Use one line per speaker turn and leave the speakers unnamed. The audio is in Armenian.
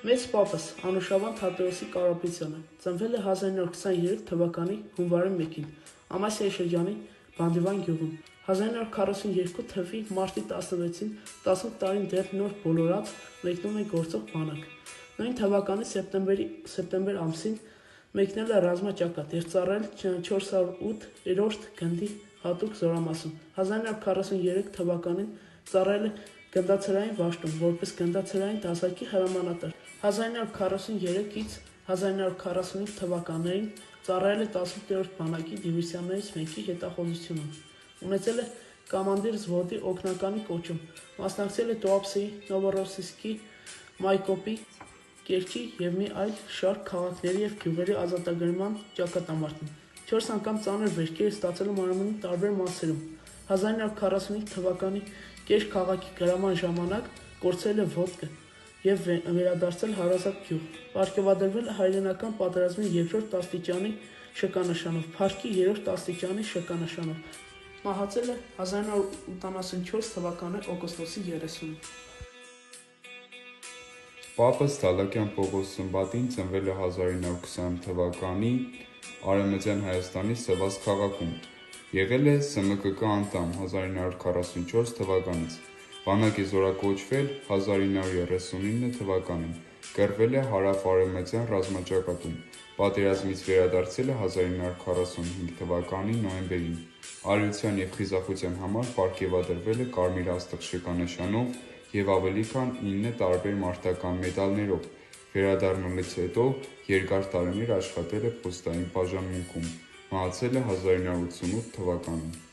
Մեծ պապս Անուշաբան Թադեոսի Կարապետյանը ծնվել է 1923 թվականի հունվարի 1-ին Ամասիայի շրջանի Բանդիվան գյուղում։ 1942 թվականի մարտի 16-ին 18 տարին դեռ նոր բոլորած մեկնում է գործող բանակ։ Նույն թվականի սեպտեմբեր ամսին մեկնել է ռազմաճակատ և ծառայել 408-րդ գնդի հատուկ զորամասում։ 1943 թվականին ծառայել է գնդացրային վաշտում, որպես գնդացրային դասակի հրամանատար։ 1943-ից 1945 թվականներին ծառայել է 18-րդ բանակի դիվիզիաներից մեկի հետախուզությունում։ Ունեցել է կամանդիր զվոդի օգնականի կոչում, մասնակցել է Տուապսեի, Նովորոսիիսկի, Մայկոպի, Կերչի և մի այլ շարք քաղաքների և գյուղերի ազատագրման ճակատամարտում։ 4 անգամ ծանր վերքեր է ստացել մարմնի տարբեր մասերում։ 1945 թվականի Կեր քաղաքի գրաման ժամանակ կորցրել է ոտքը և վերադարձել հարազատ գյուղ։ Պարգևատրվել է հայրենական պատերազմի 2-րդ աստիճանի շքանշանով, փառքի 3-րդ աստիճանի շքանշանով։ Մահացել է 1984 թվականի օգոստոսի 30-ին։
Պապս Թալակյան Պողոս Սմբատին ծնվել է 1920 թվականի Արևմտյան Հայաստանի Սևաց քաղաքում։ Եղել է ՍՄԿԿ անդամ 1944 թվականից։ Բանակ է զորակոչվել 1939 թվականին։ Կռվել է հարավ-արևմտյան ռազմաճակատում։ Պատերազմից վերադարձել է 1945 թվականի նոյեմբերին։ Արիության և խիզախության համար պարգևատրվել է Կարմիր Աստղ շքանշանով և ավելի քան 9 տարբեր մարտական մեդալներով։ Վերադառնալուց հետո երկար տարիներ աշխատել է փոստային բաժանմունքում։ Մահացել է 1988 թվականին։